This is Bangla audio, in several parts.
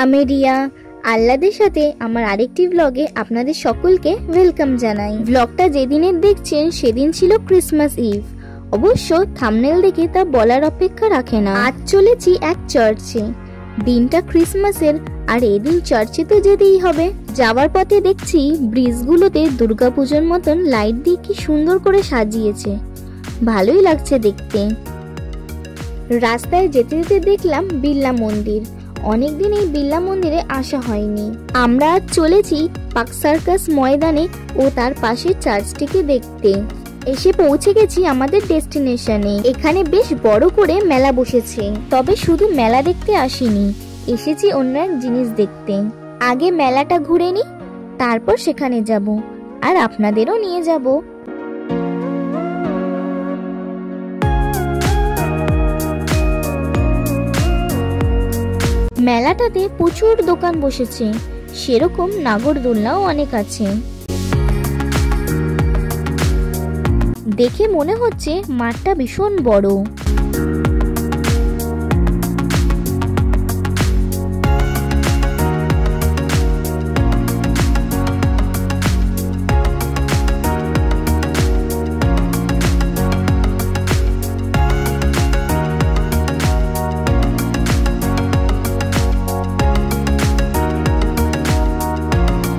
আমি রিয়া, আল্লাদের সাথে আমার আরেকটি ব্লগে আপনাদের সকলকে ওয়েলকাম জানাই। ব্লগটা যেদিনের দেখছেন সেদিন ছিল ক্রিসমাস ইভ। অবশ্য থাম্বনেল দেখে তা বলার অপেক্ষা রাখে না। আজ চলেছি এক চার্চে। দিনটা ক্রিসমাসের, আর এদিন চার্চে তো যেতেই হবে। যাওয়ার পথে দেখছি ব্রিজগুলোতে দুর্গাপুজোর মতন লাইট দিয়ে কি সুন্দর করে সাজিয়েছে, ভালোই লাগছে দেখতে। রাস্তায় যেতে যেতে দেখলাম বিড়লা মন্দির। অনেকদিন এই বিড়লা মন্দিরে আসা হয়নি। আমরা আজ চলেছি পার্ক সার্কাস ময়দানে ও তার পাশে চার্চটিকে দেখতে। এসে পৌঁছে গেছি আমাদের ডেস্টিনেশনে। এখানে বেশ বড় করে মেলা বসেছে, তবে শুধু মেলা দেখতে আসিনি, এসেছি অন্য এক জিনিস দেখতে। আগে মেলাটা ঘুরে নি, তারপর সেখানে যাব, আর আপনাদেরও নিয়ে যাব। মেলাটাতে প্রচুর দোকান বসেছে, সেরকম নাগরদোলনাও অনেক আছে। দেখে মনে হচ্ছে মাঠটা ভীষণ বড়।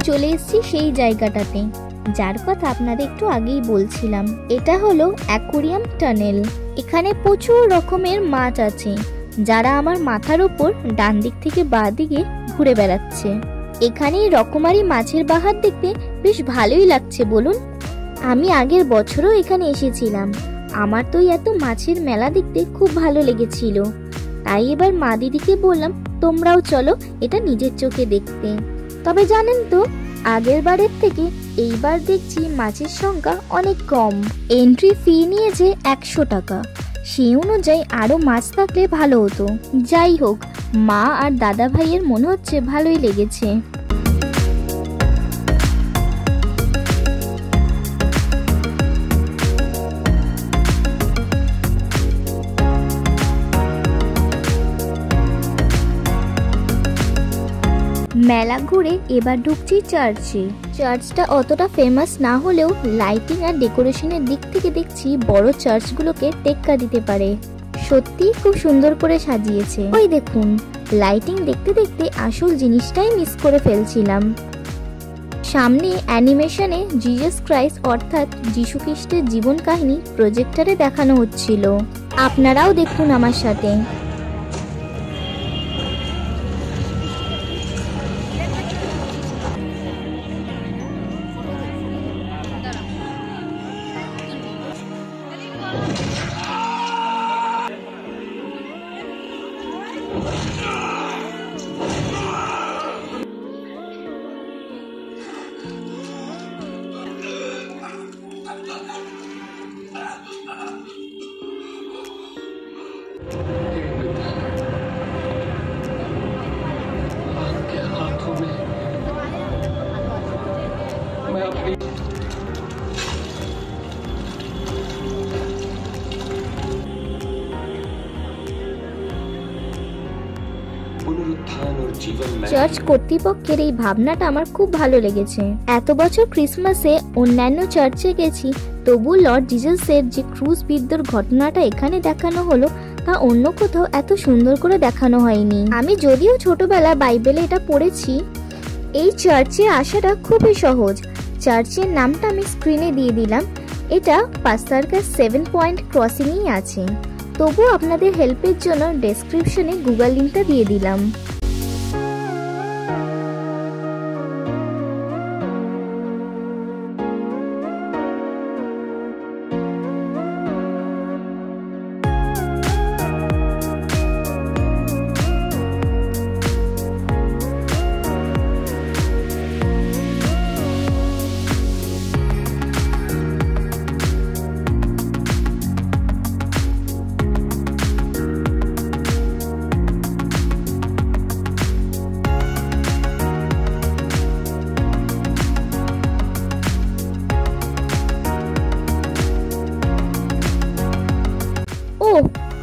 চলে এসেছি সেই জায়গাটাতে, যার কথা আপনাদের একটু আগেই বলছিলাম। এটা হলো অ্যাকোরিয়াম টানেল। এখানে প্রচুর রকমের মাছ আছে, যারা আমার মাথার উপর ডান দিক থেকে বাঁ দিকে ঘুরে বেড়াচ্ছে। এখানে রকমারি মাছের বাহার দেখতে বেশ ভালোই লাগছে বলুন। আমি আগের বছরও এখানে এসেছিলাম। আমার তো এত মাছের মেলা দেখতে খুব ভালো লেগেছিল। তাই এবার মা দিদিকে বললাম, তোমরাও চলো এটা নিজের চোখে দেখতে। তবে জানেন তো, আগের বারের থেকে এইবার দেখছি মাছের সংখ্যা অনেক কম। এন্ট্রি ফি নিয়েছে 100 টাকা। সেই অনুযায়ী আরো মাছ থাকলে ভালো হতো। যাই হোক, মা আর দাদা ভাইয়ের মনে হচ্ছে ভালোই লেগেছে। মেলা ঘুরে এবার ঢুকছি চার্চে। চার্চটা অতটা ফেমাস না হলেও লাইটিং আর ডেকোরেশনের দিক থেকে দেখছি বড় চার্চগুলোকে টেক্কা দিতে পারে। সত্যি খুব সুন্দর করে সাজিয়েছে। ওই দেখুন, লাইটিং দেখতে দেখতে আসল জিনিসটাই মিস করে ফেলছিলাম। সামনে অ্যানিমেশনে জিজাস ক্রাইস্ট অর্থাৎ যিশু খ্রিস্টের জীবন কাহিনী প্রজেক্টরে দেখানো হচ্ছিল। আপনারাও দেখুন আমার সাথে। চার্চ কর্তৃপক্ষের এই ভাবনাটা আমার খুব ভালো লেগেছে। এত বছর ক্রিসমাসে অন্যান্য চার্চে গেছি, তবু লর্ড জিজাসের যে ক্রুজ বিদ্ধর ঘটনাটা এখানে দেখানো হলো, তা অন্য কোথাও এত সুন্দর করে দেখানো হয়নি। আমি যদিও ছোটবেলা বাইবেলে এটা পড়েছি। এই চার্চে আসাটা খুবই সহজ। চার্চের নামটা আমি স্ক্রিনে দিয়ে দিলাম। এটা পার্ক সার্কাস 7 পয়েন্ট ক্রসিংই আছে। তবু আপনাদের হেল্পের জন্য ডেসক্রিপশনে গুগল লিঙ্কটা দিয়ে দিলাম।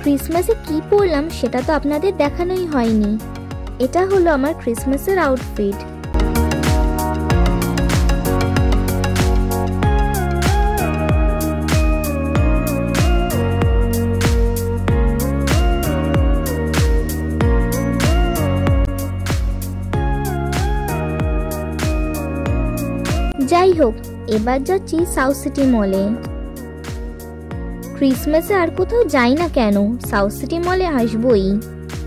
ক্রিসমাসে কি পরলাম সেটা তো আপনাদের দেখানোই হয়নি। এটা হলো আমার ক্রিসমাসের আউটফিট। যাই হোক, এবার যাচ্ছি সাউথ সিটি মলে। ক্রিসমাসে আর কোথাও যাই না কেন, সাউথ সিটি মলে আসবই।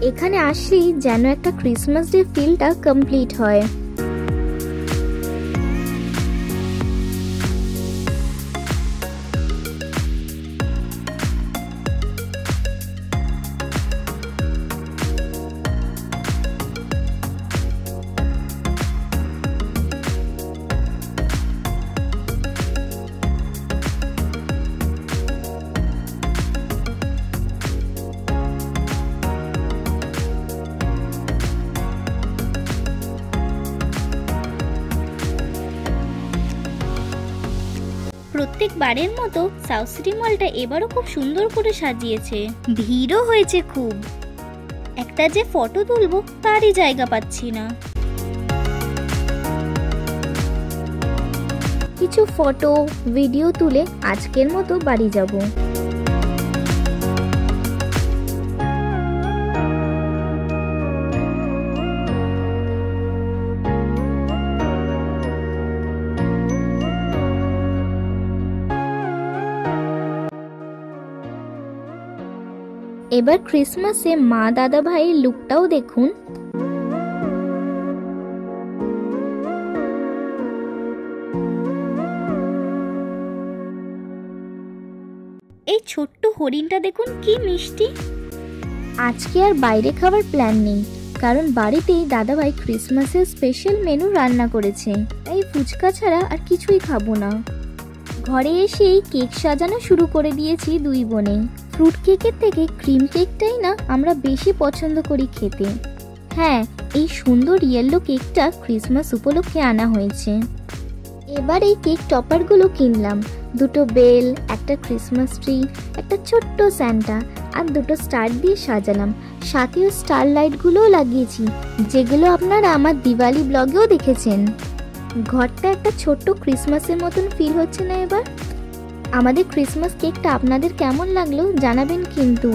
এখানে আসলেই যেন একটা ক্রিসমাস ডে ফিলটা কমপ্লিট হয়। প্রত্যেকবারের মতো সাউথ সিটি মলটা এবারও খুব সুন্দর করে সাজিয়েছে, ভিড়ও হয়েছে খুব। একটা যে ফটো তুলবো তারই জায়গা পাচ্ছি না। কিছু ফটো ভিডিও তুলে আজকের মতো বাড়ি যাব। এবার ক্রিসমাসে মা দাদা ভাইয়ের লুকটাও দেখুন। এই ছোট্ট হরিণটা দেখুন কি মিষ্টি। আজকে আর বাইরে খাবার প্ল্যান নেই, কারণ বাড়িতেই দাদা ভাই ক্রিসমাসের স্পেশাল মেনু রান্না করেছে, তাই ফুচকা ছাড়া আর কিছুই খাবো না। ঘরে এসেই কেক সাজানো শুরু করে দিয়েছি দুই বোনে। ফ্রুট কেকের থেকে ক্রিম কেকটাই না আমরা বেশি পছন্দ করি খেতে। হ্যাঁ, এই সুন্দর ইয়েলো কেকটা ক্রিসমাস উপলক্ষে আনা হয়েছে। এবার এই কেক টপারগুলো কিনলাম, দুটো বেল, একটা ক্রিসমাস ট্রি, একটা ছোট্ট স্যান্টা আর দুটো স্টার দিয়ে সাজালাম। সাথেও স্টার লাইটগুলোও লাগিয়েছি, যেগুলো আপনারা আমার দিওয়ালি ব্লগেও দেখেছেন। ঘরটা একটা ছোট্ট ক্রিসমাসের মতন ফিল হচ্ছে না এবার? আমাদের ক্রিসমাস কেকটা আপনাদের কেমন লাগলো জানাবেন কিন্তু।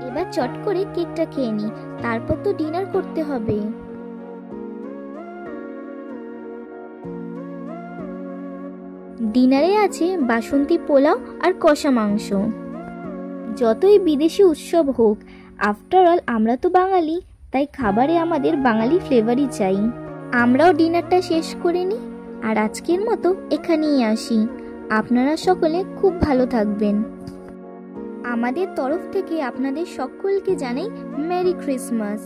এবার চট করে কেকটা খেয়ে নিই, তারপর তো ডিনার করতে হবে। ডিনারে আছে বাসন্তী পোলাও আর কষা মাংস। যতই বিদেশি উৎসব হোক, আফটার অল আমরা তো বাঙালি, তাই খাবারে আমাদের বাঙালি ফ্লেভারই চাই। আমরাও ডিনারটা শেষ করে নিই, আর আজকের মতো এখানেই আসি। আপনারা সকলে খুব ভালো থাকবেন। আমাদের তরফ থেকে আপনাদের সকলকে জানাই মেরি ক্রিসমাস।